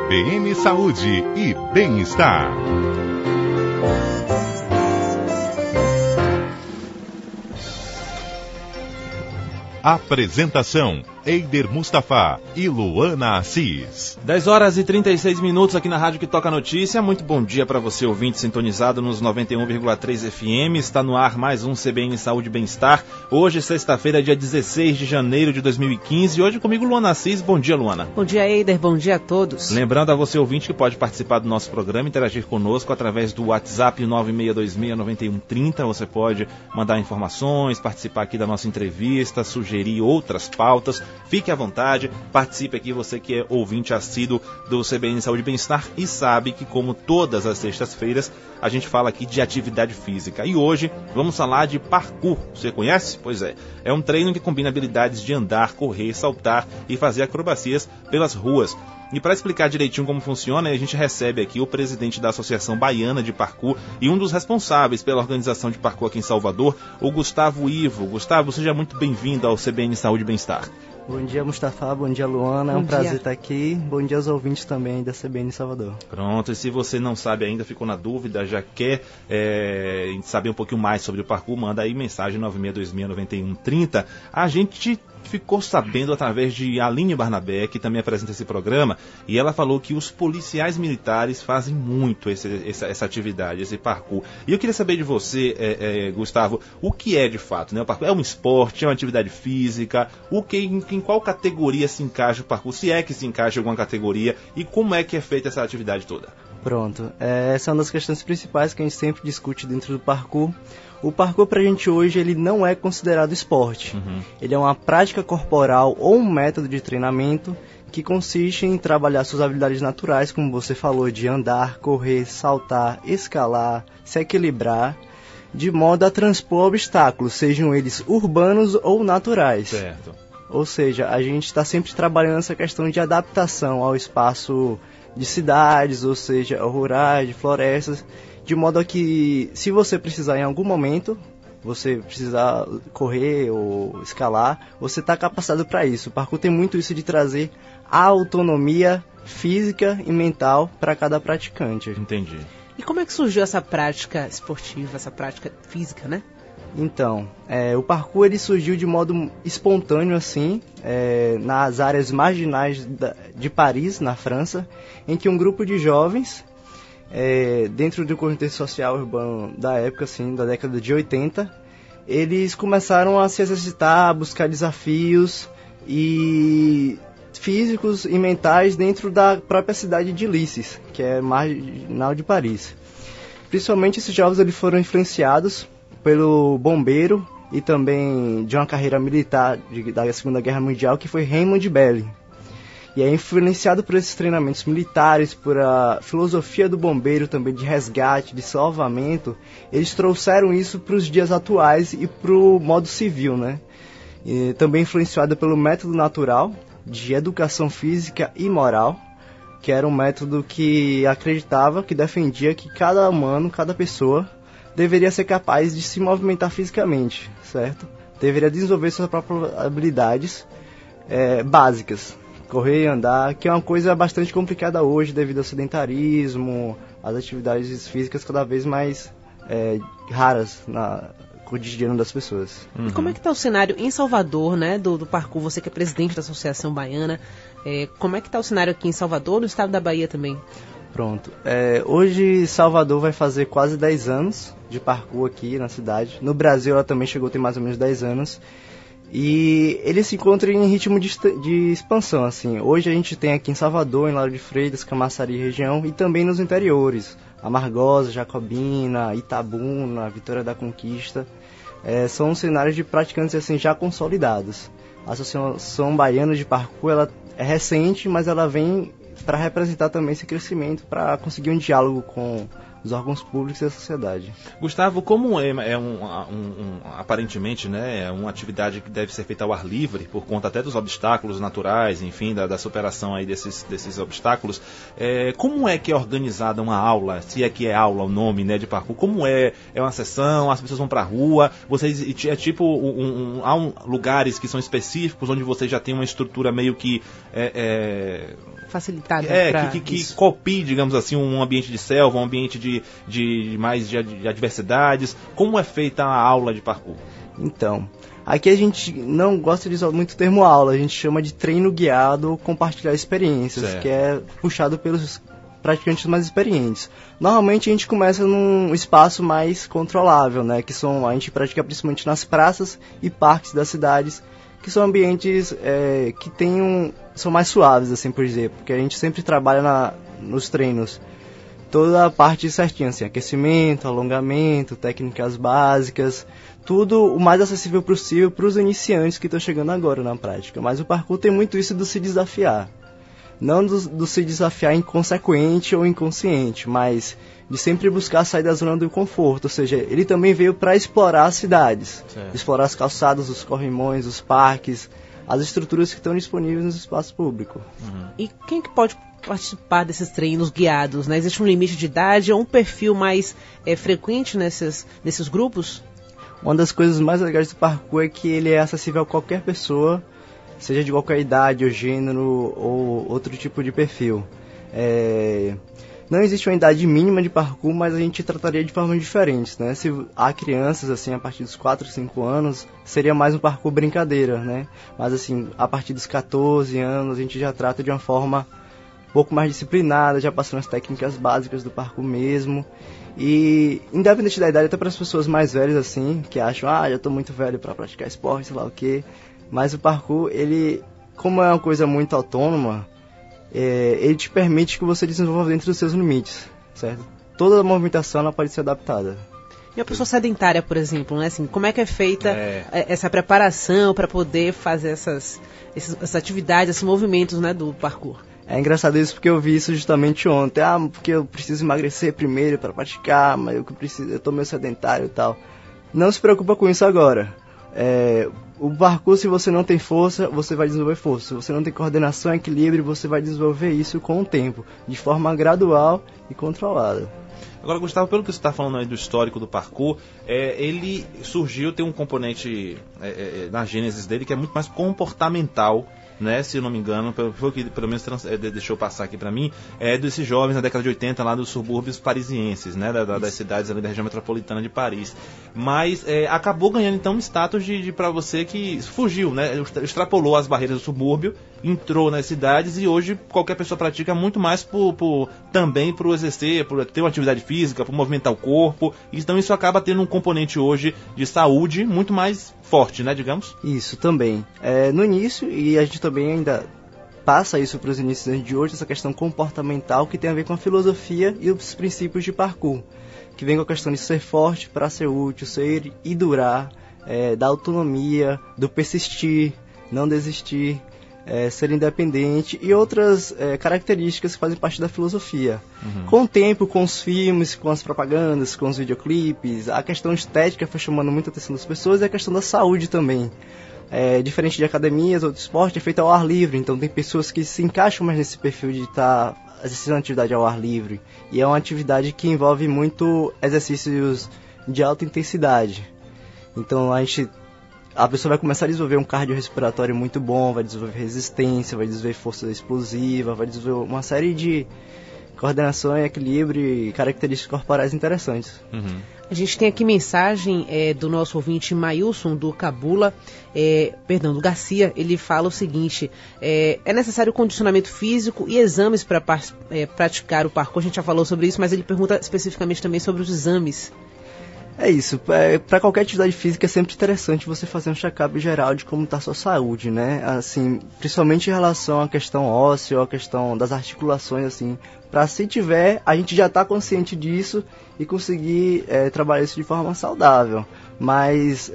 CBN Saúde e Bem-Estar. Apresentação: Eider Mustafa e Luana Assis. 10 horas e 36 minutos aqui na Rádio que Toca Notícia. Muito bom dia para você, ouvinte sintonizado nos 91,3 FM. Está no ar mais um CBN Saúde e Bem-Estar. Hoje, sexta-feira, dia 16 de janeiro de 2015. Hoje comigo, Luana Assis. Bom dia, Luana. Bom dia, Eider. Bom dia a todos. Lembrando a você, ouvinte, que pode participar do nosso programa, interagir conosco através do WhatsApp 96269130. Você pode mandar informações, participar aqui da nossa entrevista, sugerir outras pautas. Fique à vontade, participe aqui, você que é ouvinte assíduo do CBN Saúde e Bem-Estar e sabe que, como todas as sextas-feiras, a gente fala aqui de atividade física. E hoje vamos falar de parkour. Você conhece? Pois é. É um treino que combina habilidades de andar, correr, saltar e fazer acrobacias pelas ruas. E para explicar direitinho como funciona, a gente recebe aqui o presidente da Associação Baiana de Parkour e um dos responsáveis pela organização de parkour aqui em Salvador, o Gustavo Ivo. Gustavo, seja muito bem-vindo ao CBN Saúde e Bem-Estar. Bom dia, Mustafa. Bom dia, Luana. É um prazer estar aqui. Bom dia aos ouvintes também da CBN Salvador. Pronto, e se você não sabe ainda, ficou na dúvida, já quer saber um pouquinho mais sobre o parkour, manda aí mensagem 96269130. A gente ficou sabendo através de Aline Barnabé, que também apresenta esse programa, e ela falou que os policiais militares fazem muito essa atividade, esse parkour. E eu queria saber de você, Gustavo, o que é de fato, né? O parkour é um esporte, é uma atividade física, em qual categoria se encaixa o parkour, se é que se encaixa em alguma categoria, e como é que é feita essa atividade toda? Pronto, essa é uma das questões principais que a gente sempre discute dentro do parkour. O parkour pra gente hoje, ele não é considerado esporte. Ele é uma prática corporal ou um método de treinamento que consiste em trabalhar suas habilidades naturais, como você falou, de andar, correr, saltar, escalar, se equilibrar, de modo a transpor obstáculos, sejam eles urbanos ou naturais. Certo. Ou seja, a gente está sempre trabalhando essa questão de adaptação ao espaço de cidades, ou seja, rurais, de florestas, de modo a que, se você precisar em algum momento, você precisar correr ou escalar, você está capacitado para isso. O parkour tem muito isso de trazer a autonomia física e mental para cada praticante. Entendi. E como é que surgiu essa prática esportiva, essa prática física, né? Então, o parkour ele surgiu de modo espontâneo, assim, nas áreas marginais de Paris, na França, em que um grupo de jovens, dentro do contexto social urbano da época, assim, da década de 80, eles começaram a se exercitar, a buscar desafios físicos e mentais dentro da própria cidade de Lices, que é marginal de Paris. Principalmente esses jovens eles foram influenciados pelo bombeiro e também de uma carreira militar da Segunda Guerra Mundial, que foi Raymond Belling. E é influenciado por esses treinamentos militares, por a filosofia do bombeiro também, de resgate, de salvamento. Eles trouxeram isso para os dias atuais e para o modo civil, né? E também influenciado pelo método natural de educação física e moral, que era um método que acreditava, que defendia que cada humano, cada pessoa, deveria ser capaz de se movimentar fisicamente, certo? Deveria desenvolver suas próprias habilidades básicas, correr e andar, que é uma coisa bastante complicada hoje devido ao sedentarismo, às atividades físicas cada vez mais raras no cotidiano das pessoas. E como é que está o cenário em Salvador, né, do parkour? Você que é presidente da Associação Baiana, como é que está o cenário aqui em Salvador, no estado da Bahia também? Pronto. Hoje Salvador vai fazer quase 10 anos de parkour aqui na cidade. No Brasil ela também chegou a ter mais ou menos 10 anos. E ele se encontra em ritmo de expansão, assim. Hoje a gente tem aqui em Salvador, em Lauro de Freitas, Camaçari região, e também nos interiores. Amargosa, Jacobina, Itabuna, Vitória da Conquista. São cenários de praticantes assim, já consolidados. A Associação Baiana de Parkour ela é recente, mas ela vem para representar também esse crescimento, para conseguir um diálogo com os órgãos públicos e a sociedade. Gustavo, como aparentemente, né, é uma atividade que deve ser feita ao ar livre, por conta até dos obstáculos naturais, enfim, da superação aí desses obstáculos, como é que é organizada uma aula, se é que é aula o nome, né, de parkour? Como é uma sessão, as pessoas vão pra rua, vocês, há lugares que são específicos, onde vocês já têm uma estrutura meio que facilitado. Que copie, digamos assim, um ambiente de selva, um ambiente de adversidades. Como é feita a aula de parkour? Então, aqui a gente não gosta de usar muito o termo aula, a gente chama de treino guiado, compartilhar experiências, certo, que é puxado pelos praticantes mais experientes. Normalmente a gente começa num espaço mais controlável, né, a gente pratica principalmente nas praças e parques das cidades, que são ambientes que são mais suaves, assim por dizer, porque a gente sempre trabalha nos treinos toda a parte certinha, assim, aquecimento, alongamento, técnicas básicas, tudo o mais acessível possível para os iniciantes que estão chegando agora na prática. Mas o parkour tem muito isso do se desafiar. Não do se desafiar inconsequente ou inconsciente, mas de sempre buscar sair da zona do conforto. Ou seja, ele também veio para explorar as cidades, certo, explorar as calçadas, os corrimões, os parques, as estruturas que estão disponíveis no espaço público. Uhum. E quem que pode participar desses treinos guiados, né? Existe um limite de idade ou um perfil mais frequente nesses grupos? Uma das coisas mais legais do parkour é que ele é acessível a qualquer pessoa, seja de qualquer idade ou gênero ou outro tipo de perfil. Não existe uma idade mínima de parkour, mas a gente trataria de formas diferentes, né? Se há crianças, assim, a partir dos 4, 5 anos, seria mais um parkour brincadeira, né? Mas, assim, a partir dos 14 anos, a gente já trata de uma forma um pouco mais disciplinada, já passando as técnicas básicas do parkour mesmo. E, independente da idade, até para as pessoas mais velhas, assim, que acham, já estou muito velho para praticar esporte, sei lá o quê. Mas o parkour, ele, como é uma coisa muito autônoma, ele te permite que você desenvolva dentro dos seus limites, certo? Toda a movimentação ela pode ser adaptada. E a pessoa sedentária, por exemplo, né? Assim, como é que é feita essa preparação para poder fazer essas atividades, esses movimentos, né, do parkour? É engraçado isso porque eu vi isso justamente ontem. Porque eu preciso emagrecer primeiro para praticar, mas eu tô meio sedentário e tal. Não se preocupa com isso agora. O parkour, se você não tem força, você vai desenvolver força. Se você não tem coordenação e equilíbrio, você vai desenvolver isso com o tempo, de forma gradual e controlada. Agora, Gustavo, pelo que você está falando aí do histórico do parkour, ele surgiu, tem um componente na gênese dele que é muito mais comportamental, né, se eu não me engano, foi o que pelo menos deixou passar aqui para mim, desses jovens na década de 80 lá dos subúrbios parisienses, né, das cidades ali da região metropolitana de Paris. Mas acabou ganhando então um status para você que fugiu, né, extrapolou as barreiras do subúrbio, entrou nas cidades e hoje qualquer pessoa pratica muito mais também por exercer, por ter uma atividade física, por movimentar o corpo. Então isso acaba tendo um componente hoje de saúde muito mais forte, né, digamos? Isso também. No início, e a gente também ainda passa isso para os iniciantes de hoje, essa questão comportamental que tem a ver com a filosofia e os princípios de parkour, que vem com a questão de ser forte para ser útil, ser e durar, da autonomia, do persistir, não desistir, ser independente e outras características que fazem parte da filosofia. Uhum. Com o tempo, com os filmes, com as propagandas, com os videoclipes, a questão estética foi chamando muita atenção das pessoas e a questão da saúde também. Diferente de academias ou de esporte, é feito ao ar livre, então tem pessoas que se encaixam mais nesse perfil de estar exercendo uma atividade ao ar livre. E é uma atividade que envolve muito exercícios de alta intensidade. Então a pessoa vai começar a desenvolver um cardiorrespiratório muito bom, vai desenvolver resistência, vai desenvolver força explosiva, vai desenvolver uma série de coordenação, equilíbrio e características corporais interessantes. Uhum. A gente tem aqui mensagem do nosso ouvinte Mailson, do Cabula, do Garcia. Ele fala o seguinte: é necessário condicionamento físico e exames para praticar o parkour. A gente já falou sobre isso, mas ele pergunta especificamente também sobre os exames. É isso, para qualquer atividade física é sempre interessante você fazer um check-up geral de como está a sua saúde, né? Assim, principalmente em relação à questão óssea, à questão das articulações, assim, para se tiver, a gente já está consciente disso e conseguir trabalhar isso de forma saudável, mas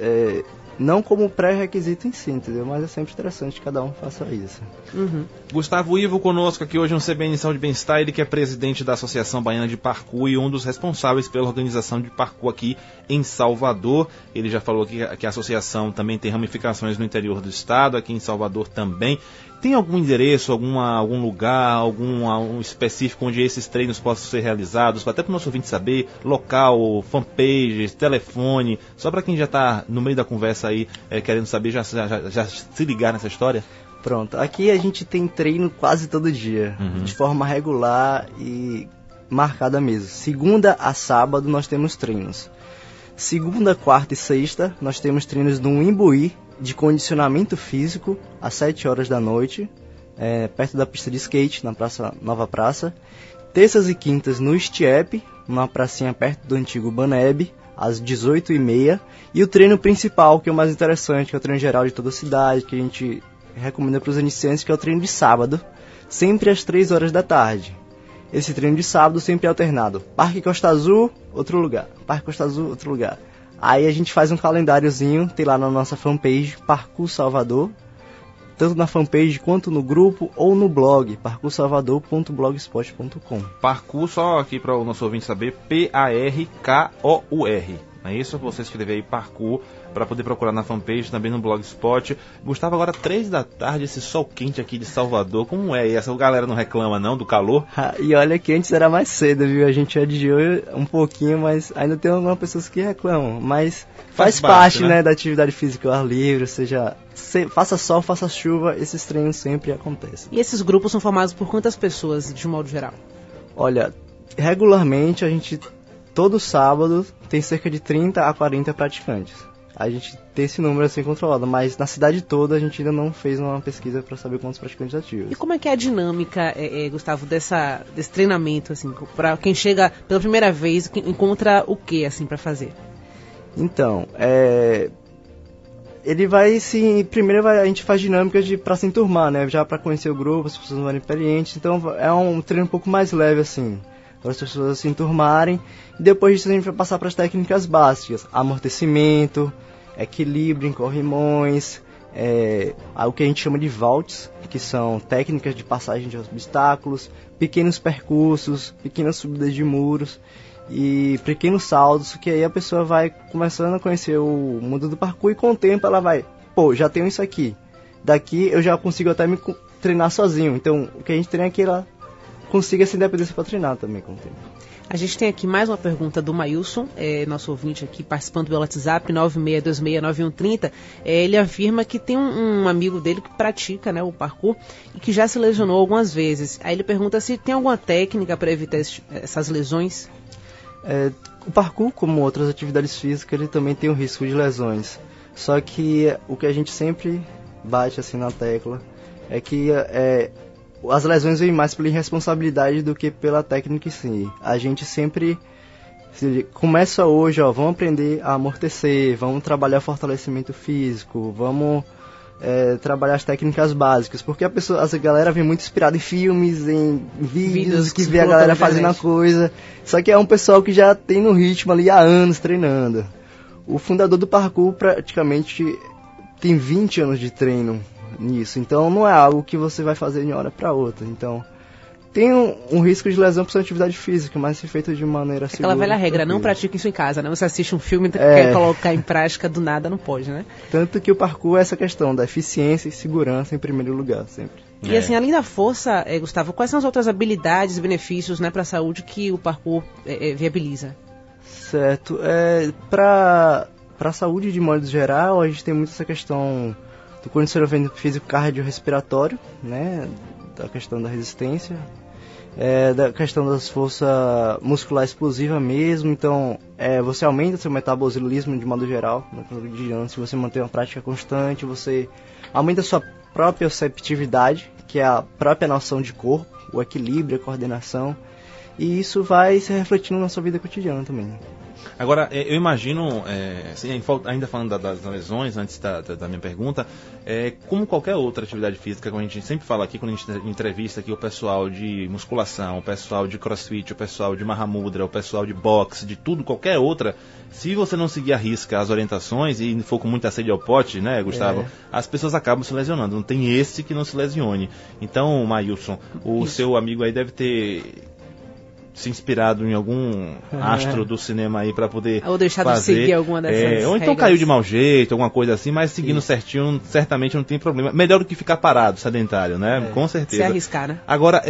não como pré-requisito em si, entendeu? Mas é sempre interessante que cada um faça isso. Uhum. Gustavo Ivo conosco aqui hoje no CBN Saúde e Bem-Estar, ele que é presidente da Associação Baiana de Parkour e um dos responsáveis pela organização de parkour aqui em Salvador. Ele já falou que a associação também tem ramificações no interior do estado, aqui em Salvador também. Tem algum endereço, algum lugar, algum específico onde esses treinos possam ser realizados? Até para o nosso ouvinte saber, local, fanpage, telefone, só para quem já está no meio da conversa aí, querendo saber, já se ligar nessa história? Pronto, aqui a gente tem treino quase todo dia, de forma regular e marcada mesmo. Segunda a sábado nós temos treinos. Segunda, quarta e sexta nós temos treinos no Imbuí, de condicionamento físico, às 7 horas da noite, perto da pista de skate, na Nova Praça. Terças e quintas no Stiep, numa pracinha perto do antigo Baneb, às 18h30. E o treino principal, que é o mais interessante, que é o treino geral de toda a cidade, que a gente recomenda para os iniciantes, que é o treino de sábado, sempre às 3 horas da tarde. Esse treino de sábado sempre é alternado. Parque Costa Azul, outro lugar. Parque Costa Azul, outro lugar. Aí a gente faz um calendáriozinho, tem lá na nossa fanpage, Parkour Salvador, tanto na fanpage quanto no grupo ou no blog, parkoursalvador.blogspot.com. Parkour, só aqui para o nosso ouvinte saber, P-A-R-K-O-U-R. Não é isso? Você escrever aí Parkour para poder procurar na fanpage, também no Blogspot. Gustavo, agora 3 da tarde, esse sol quente aqui de Salvador, como é? E essa galera não reclama não do calor? E olha que antes era mais cedo, viu? A gente adiou um pouquinho, mas ainda tem algumas pessoas que reclamam. Mas faz parte, né, da atividade física ao ar livre, ou seja, faça sol, faça chuva, esses treinos sempre acontecem. E esses grupos são formados por quantas pessoas, de modo geral? Olha, regularmente a gente, todo sábado, tem cerca de 30 a 40 praticantes. A gente tem esse número assim controlado, mas na cidade toda a gente ainda não fez uma pesquisa para saber quantos praticantes ativos. E como é que é a dinâmica, Gustavo, desse treinamento, assim, para quem chega pela primeira vez, encontra o que, assim, para fazer? Então, ele vai primeiro a gente faz dinâmicas para se enturmar, né, já para conhecer o grupo, as pessoas mais experientes, então é um treino um pouco mais leve, assim, para as pessoas se enturmarem. E depois disso a gente vai passar para as técnicas básicas, amortecimento, equilíbrio em corrimões, o que a gente chama de vaults, que são técnicas de passagem de obstáculos, pequenos percursos, pequenas subidas de muros e pequenos saltos, que aí a pessoa vai começando a conhecer o mundo do parkour e com o tempo ela vai, já tenho isso aqui, daqui eu já consigo até me treinar sozinho. Então o que a gente treina é que ela consiga essa independência para treinar também com o tempo. A gente tem aqui mais uma pergunta do Mailson, nosso ouvinte aqui participando pelo WhatsApp 96269130. Ele afirma que tem um amigo dele que pratica, né, o parkour e que já se lesionou algumas vezes. Aí ele pergunta se tem alguma técnica para evitar essas lesões. O parkour, como outras atividades físicas, ele também tem o risco de lesões. Só que o que a gente sempre bate assim na tecla é que as lesões vêm mais pela irresponsabilidade do que pela técnica em si. A gente sempre começa hoje, vamos aprender a amortecer, vamos trabalhar fortalecimento físico, vamos trabalhar as técnicas básicas, porque a galera vem muito inspirada em filmes, em vídeos que vê a galera fazendo a coisa, só que é um pessoal que já tem no ritmo ali há anos treinando. O fundador do parkour praticamente tem 20 anos de treino nisso, então não é algo que você vai fazer de uma hora para outra. Então tem um risco de lesão por sua atividade física, mas se feito de maneira segura. Aquela velha regra, não pratique isso em casa, né? Você assiste um filme e quer colocar em prática do nada, não pode, né? Tanto que o parkour é essa questão da eficiência e segurança em primeiro lugar, sempre. E assim, além da força, Gustavo, quais são as outras habilidades e benefícios, né, para a saúde que o parkour viabiliza? Certo. Para a saúde de modo geral, a gente tem muito essa questão do condicionamento físico cardiorrespiratório, né, da questão da resistência, da questão das forças muscular explosiva mesmo. Então você aumenta seu metabolismo de modo geral, se você manter uma prática constante, você aumenta a sua própria perceptividade, que é a própria noção de corpo, o equilíbrio, a coordenação, e isso vai se refletindo na sua vida cotidiana também. Agora, eu imagino, ainda falando das lesões, antes da minha pergunta, como qualquer outra atividade física, como a gente sempre fala aqui, quando a gente entrevista aqui o pessoal de musculação, o pessoal de crossfit, o pessoal de Mahamudra, o pessoal de boxe, de tudo, qualquer outra, se você não seguir à risca as orientações e for com muita sede ao pote, né, Gustavo, as pessoas acabam se lesionando. Não tem esse que não se lesione. Então, Mailson, o seu amigo aí deve ter se inspirado em algum astro do cinema aí para poder ou deixar de seguir alguma dessas ou então regras. Caiu de mau jeito, alguma coisa assim, mas seguindo certinho, certamente não tem problema. Melhor do que ficar parado, sedentário, né? Com certeza. Se arriscar, né? Agora,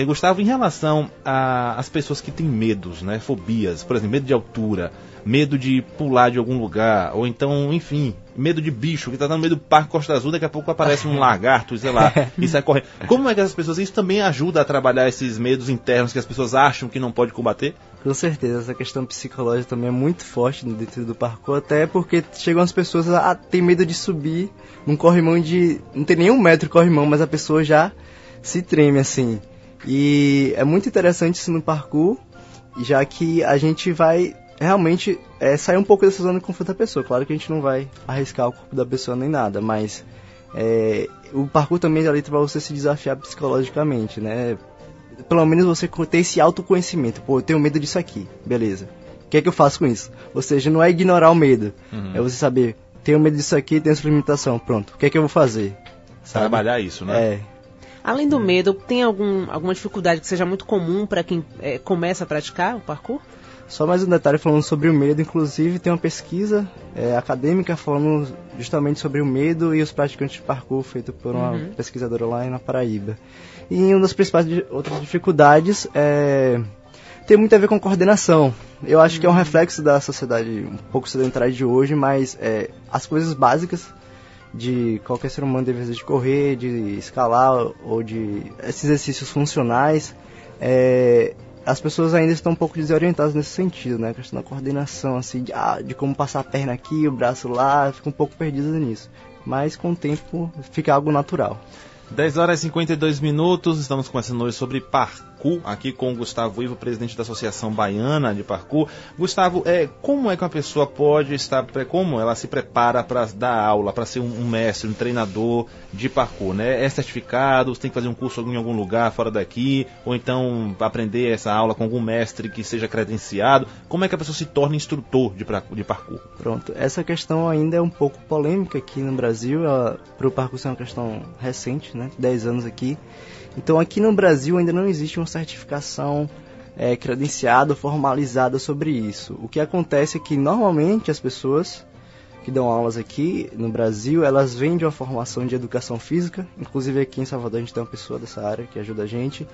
Gustavo, em relação às pessoas que têm medos, né? Fobias, por exemplo, medo de altura, medo de pular de algum lugar, ou então, enfim, medo de bicho, que tá no meio do Parque Costa Azul, daqui a pouco aparece um lagarto, sei lá, e sai correndo. Como é que as pessoas, isso também ajuda a trabalhar esses medos internos que as pessoas acham que não pode combater? Com certeza, essa questão psicológica também é muito forte dentro do parkour, até porque chegam as pessoas a ter medo de subir num corrimão de... não tem nem 1 metro de corrimão, mas a pessoa já se treme assim. E é muito interessante isso no parkour, já que a gente vai realmente sair um pouco dessa zona de conforto da pessoa. Claro que a gente não vai arriscar o corpo da pessoa nem nada, mas o parkour também é ali para você se desafiar psicologicamente, né? Pelo menos você ter esse autoconhecimento. Pô, eu tenho medo disso aqui, beleza. O que é que eu faço com isso? Ou seja, não é ignorar o medo, é você saber, tenho medo disso aqui, tenho essa limitação, pronto. O que é que eu vou fazer? Sabe? Trabalhar isso, né? Além do medo, tem alguma dificuldade que seja muito comum para quem começa a praticar o parkour? Só mais um detalhe falando sobre o medo, inclusive tem uma pesquisa acadêmica falando justamente sobre o medo e os praticantes de parkour, feito por uma pesquisadora lá na Paraíba. E uma das principais outras dificuldades tem muito a ver com coordenação. Eu acho que é um reflexo da sociedade um pouco sedentária de hoje, mas as coisas básicas de qualquer ser humano deve de correr, de escalar ou de esses exercícios funcionais, as pessoas ainda estão um pouco desorientadas nesse sentido, né? A questão da coordenação, assim, de como passar a perna aqui, o braço lá, ficam um pouco perdidas nisso. Mas com o tempo fica algo natural. 10 horas e 52 minutos, estamos conversando hoje sobre parkour, aqui com o Gustavo Ivo, presidente da Associação Baiana de Parkour. Gustavo, como é que uma pessoa pode como ela se prepara para dar aula, para ser um mestre, um treinador de parkour, né? É certificado, você tem que fazer um curso em algum lugar fora daqui, ou então aprender essa aula com algum mestre que seja credenciado? Como é que a pessoa se torna instrutor de parkour? Pronto, essa questão ainda é um pouco polêmica aqui no Brasil, para o parkour ser uma questão recente, né? 10 anos aqui. Então aqui no Brasil ainda não existe uma certificação credenciada, formalizada sobre isso. O que acontece é que normalmente as pessoas que dão aulas aqui no Brasil, elas vêm de uma formação de educação física, inclusive aqui em Salvador a gente tem uma pessoa dessa área que ajuda a gente,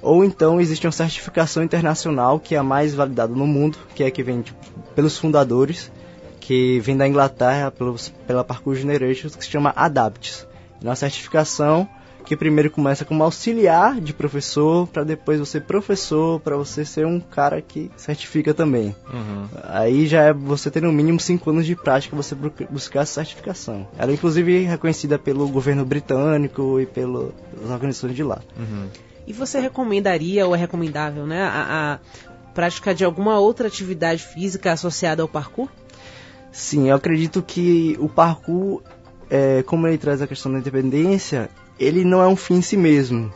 ou então existe uma certificação internacional que é a mais validada no mundo, que é que vem pelos fundadores, que vem da Inglaterra pela Parkour Generations, que se chama ADAPTS. É uma certificação que primeiro começa como auxiliar de professor, para depois você professor, para você ser um cara que certifica também. Aí já é você ter no mínimo 5 anos de prática você buscar essa certificação. Ela é inclusive reconhecida pelo governo britânico e pelas organizações de lá. E você recomendaria, ou é recomendável, né, a prática de alguma outra atividade física associada ao parkour? Sim, eu acredito que o parkour, como ele traz a questão da independência, ele não é um fim em si mesmo.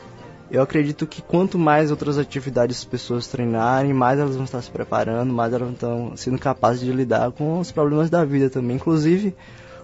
Eu acredito que quanto mais outras atividades as pessoas treinarem, mais elas vão estar se preparando, mais elas estão sendo capazes de lidar com os problemas da vida também. Inclusive,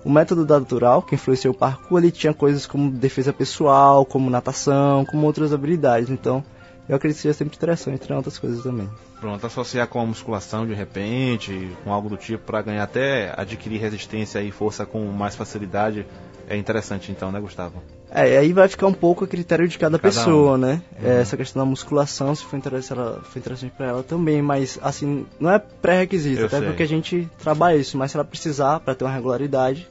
o método da Natural, que influenciou o parkour, ele tinha coisas como defesa pessoal, como natação, como outras habilidades. Então, eu acredito que seja sempre interessante treinar outras coisas também. Pronto, associar com a musculação de repente, com algo do tipo, para ganhar até adquirir resistência e força com mais facilidade, é interessante então, né, Gustavo? Aí vai ficar um pouco a critério de cada pessoa, né? Essa questão da musculação, se foi interessante para ela também, mas assim, não é pré-requisito, até porque a gente trabalha isso, mas se ela precisar para ter uma regularidade,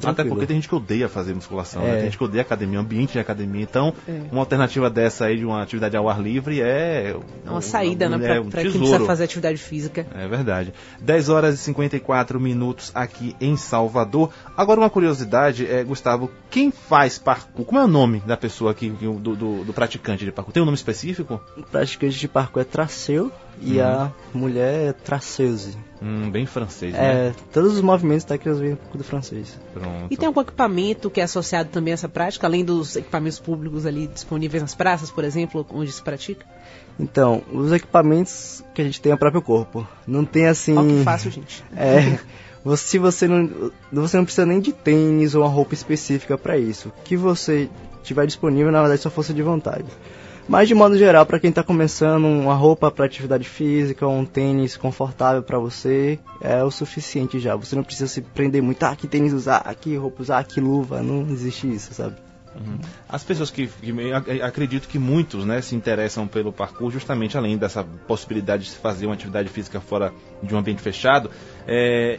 até porque tem gente que odeia fazer musculação, né? Tem gente que odeia academia, ambiente de academia. Então, uma alternativa dessa aí de uma atividade ao ar livre é uma saída, né? Para quem precisa fazer atividade física. É verdade. 10 horas e 54 minutos aqui em Salvador. Agora, uma curiosidade, Gustavo, quem faz parkour? Como é o nome da pessoa aqui, do praticante de parkour? Tem um nome específico? O praticante de parkour é Traceu e a mulher é Traceuse. Bem francês, né? Todos os movimentos técnicos vêm do francês. Pronto. E tem algum equipamento que é associado também a essa prática, além dos equipamentos públicos ali disponíveis nas praças, por exemplo, onde se pratica? Então, os equipamentos que a gente tem é o próprio corpo. Não tem assim... Olha que fácil, gente. Você não precisa nem de tênis ou uma roupa específica para isso. O que você tiver disponível, na verdade, é sua força de vontade. Mas, de modo geral, para quem está começando, uma roupa para atividade física, um tênis confortável para você, é o suficiente já. Você não precisa se prender muito, que tênis usar, que roupa usar, que luva, não existe isso, sabe? As pessoas acredito que muitos, né, se interessam pelo parkour justamente além dessa possibilidade de se fazer uma atividade física fora de um ambiente fechado,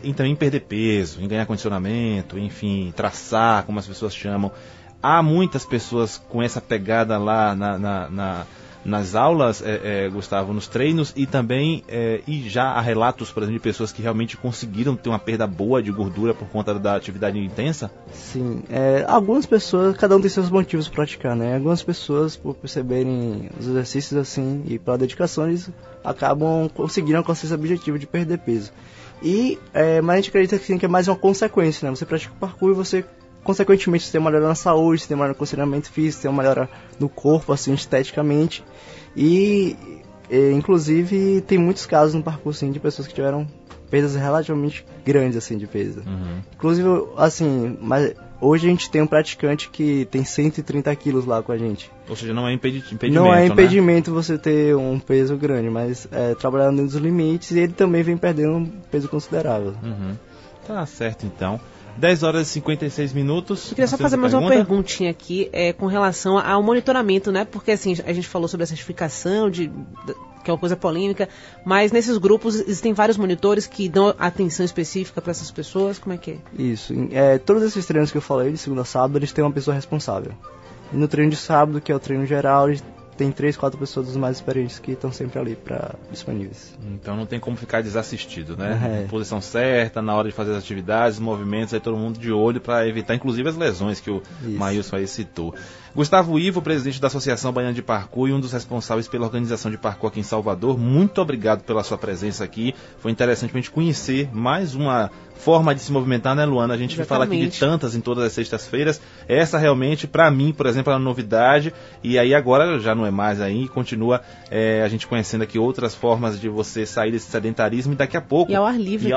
então em perder peso, em ganhar condicionamento, enfim, traçar, como as pessoas chamam. Há muitas pessoas com essa pegada lá nas aulas, Gustavo, nos treinos, e também e já há relatos, por exemplo, de pessoas que realmente conseguiram ter uma perda boa de gordura por conta da atividade intensa? Sim, algumas pessoas, cada um tem seus motivos para praticar, né? Algumas pessoas, por perceberem os exercícios assim e pela dedicação, eles acabam conseguindo alcançar esse objetivo de perder peso. Mas a gente acredita que é mais uma consequência, né? Você pratica o parkour e você consequentemente você tem uma melhora na saúde, você tem uma melhora no condicionamento físico, você tem uma melhora no corpo, assim, esteticamente. Inclusive, tem muitos casos no parkour, assim, de pessoas que tiveram perdas relativamente grandes, assim, de peso. Inclusive, assim, mas hoje a gente tem um praticante que tem 130 quilos lá com a gente. Ou seja, não é impedimento, não é impedimento, né? Você ter um peso grande, mas trabalhando dentro dos limites, e ele também vem perdendo um peso considerável. Tá certo, então. 10 horas e 56 minutos. Eu queria só fazer mais uma perguntinha aqui com relação ao monitoramento, né? Porque assim, a gente falou sobre a certificação, que é uma coisa polêmica, mas nesses grupos existem vários monitores que dão atenção específica para essas pessoas, como é que é? Isso, todos esses treinos que eu falei, de segunda a sábado, eles têm uma pessoa responsável. E no treino de sábado, que é o treino geral, tem 3, 4 pessoas dos mais experientes que estão sempre ali disponíveis. Então não tem como ficar desassistido, né? Posição certa, na hora de fazer as atividades, movimentos, aí todo mundo de olho para evitar inclusive as lesões que o Maílson aí citou. Gustavo Ivo, presidente da Associação Baiana de Parkour e um dos responsáveis pela organização de parkour aqui em Salvador, muito obrigado pela sua presença aqui. Foi interessante a gente conhecer mais uma forma de se movimentar, né, Luana? A gente fala aqui de tantas em todas as sextas-feiras. Essa realmente, para mim, por exemplo, é uma novidade. E aí agora já não é mais aí, continua a gente conhecendo aqui outras formas de você sair desse sedentarismo e daqui a pouco... E ao ar livre,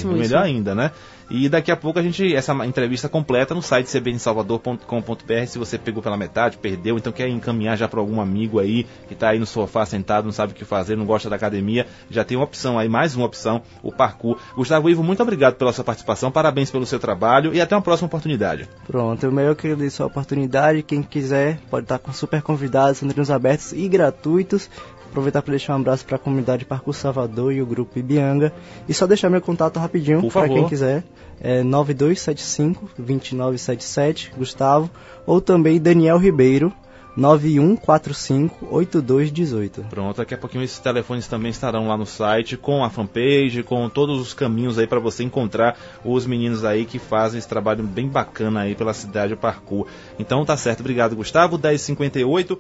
melhor ainda, né? E daqui a pouco essa entrevista completa no site cbnsalvador.com.br. Se você pegou pela metade, perdeu, então quer encaminhar já para algum amigo aí que está aí no sofá sentado, não sabe o que fazer, não gosta da academia, já tem uma opção aí, mais uma opção, o parkour. Gustavo Ivo, muito obrigado pela sua participação, parabéns pelo seu trabalho e até uma próxima oportunidade. Pronto, eu queria agradecer a oportunidade, quem quiser pode estar super convidado, são treinos abertos e gratuitos. Aproveitar para deixar um abraço para a comunidade Parkour Salvador e o grupo Ibianga. E só deixar meu contato rapidinho para quem quiser. 9275-2977, Gustavo. Ou também Daniel Ribeiro, 9145-8218. Pronto, daqui a pouquinho esses telefones também estarão lá no site, com a fanpage, com todos os caminhos aí para você encontrar os meninos aí que fazem esse trabalho bem bacana aí pela cidade do parkour. Então tá certo, obrigado Gustavo, 10h58.